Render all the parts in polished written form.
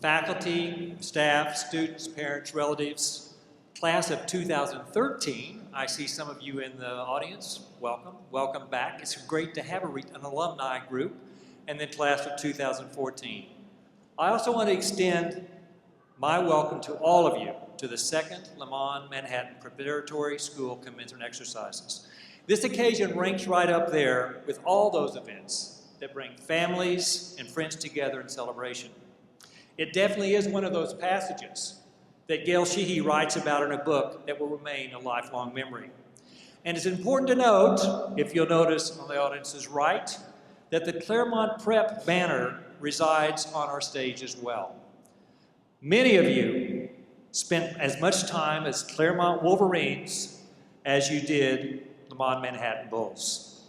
faculty, staff, students, parents, relatives, class of 2013. I see some of you in the audience. Welcome. Welcome back. It's great to have an alumni group. And then class of 2014. I also want to extend my welcome to all of you to the second Léman Manhattan Preparatory School commencement exercises. This occasion ranks right up there with all those events that bring families and friends together in celebration. It definitely is one of those passages that Gail Sheehy writes about in a book that will remain a lifelong memory. And it's important to note, if you'll notice on the audience's right, that the Claremont Prep banner resides on our stage as well. Many of you spent as much time as Claremont Wolverines as you did Léman Manhattan Bulls.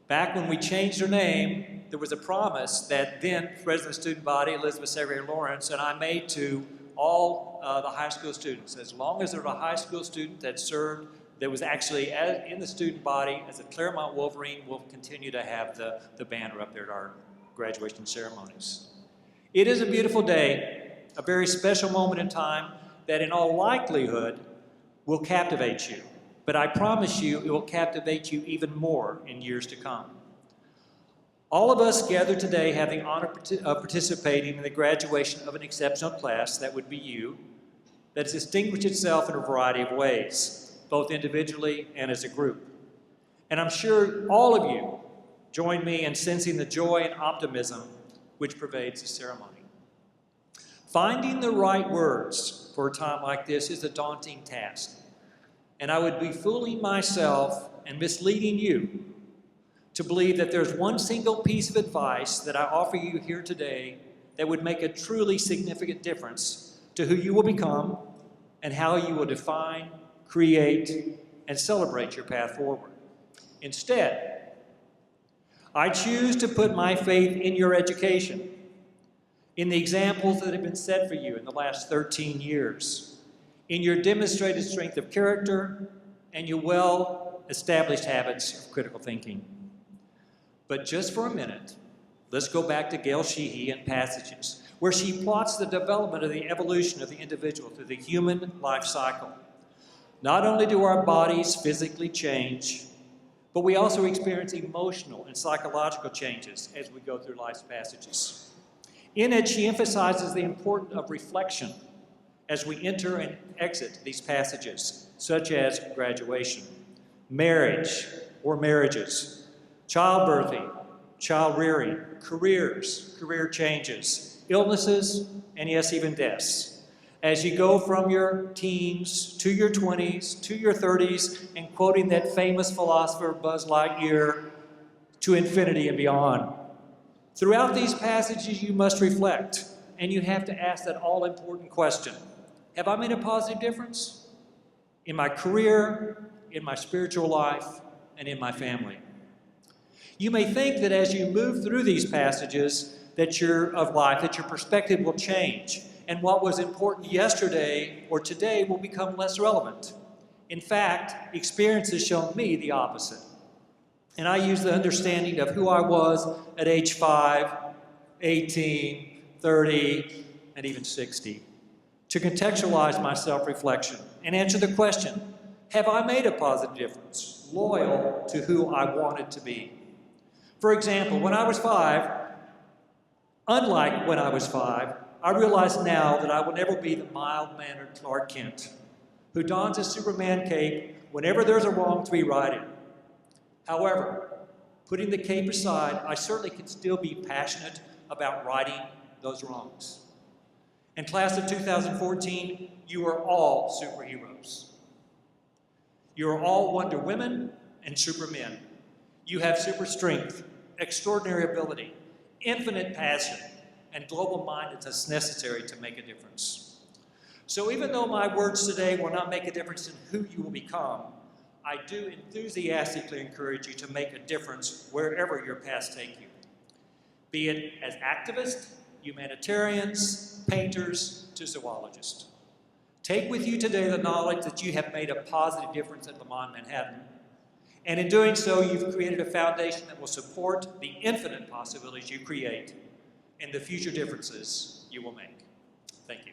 Back when we changed our name, there was a promise that then President Student Body, Elizabeth Sevier Lawrence, and I made to all the high school students. As long as there was a high school student that served, that was actually in the student body as a Claremont Wolverine, we'll continue to have the banner up there at our graduation ceremonies. It is a beautiful day, a very special moment in time that in all likelihood will captivate you. But I promise you, it will captivate you even more in years to come. All of us gathered today have the honor of participating in the graduation of an exceptional class, that would be you, that has distinguished itself in a variety of ways, both individually and as a group. And I'm sure all of you join me in sensing the joy and optimism which pervades the ceremony. Finding the right words for a time like this is a daunting task. And I would be fooling myself and misleading you to believe that there's one single piece of advice that I offer you here today that would make a truly significant difference to who you will become and how you will define, create, and celebrate your path forward. Instead, I choose to put my faith in your education, in the examples that have been set for you in the last 13 years, in your demonstrated strength of character, and your well-established habits of critical thinking. But just for a minute, let's go back to Gail Sheehy and passages where she plots the development of the evolution of the individual through the human life cycle. Not only do our bodies physically change, but we also experience emotional and psychological changes as we go through life's passages. In it, she emphasizes the importance of reflection as we enter and exit these passages, such as graduation, marriage or marriages, childbirthing, child rearing, careers, career changes, illnesses, and yes, even deaths. As you go from your teens to your 20s to your 30s, and quoting that famous philosopher Buzz Lightyear, to infinity and beyond. Throughout these passages, you must reflect, and you have to ask that all-important question. Have I made a positive difference in my career, in my spiritual life, and in my family? You may think that as you move through these passages that your perspective will change, and what was important yesterday or today will become less relevant. In fact, experience has shown me the opposite. And I use the understanding of who I was at age 5, 18, 30, and even 60 to contextualize my self-reflection and answer the question, have I made a positive difference, loyal to who I wanted to be? For example, when I was 5, unlike when I was 5, I realize now that I will never be the mild-mannered Clark Kent who dons a Superman cape whenever there's a wrong to be righted. However, putting the cape aside, I certainly can still be passionate about righting those wrongs. And class of 2014, you are all superheroes. You are all Wonder Women and Supermen. You have super strength, extraordinary ability, infinite passion, and global mindedness necessary to make a difference. So even though my words today will not make a difference in who you will become, I do enthusiastically encourage you to make a difference wherever your paths take you. Be it as activists, humanitarians, painters, to zoologists. Take with you today the knowledge that you have made a positive difference at Léman Manhattan. And in doing so, you've created a foundation that will support the infinite possibilities you create and the future differences you will make. Thank you.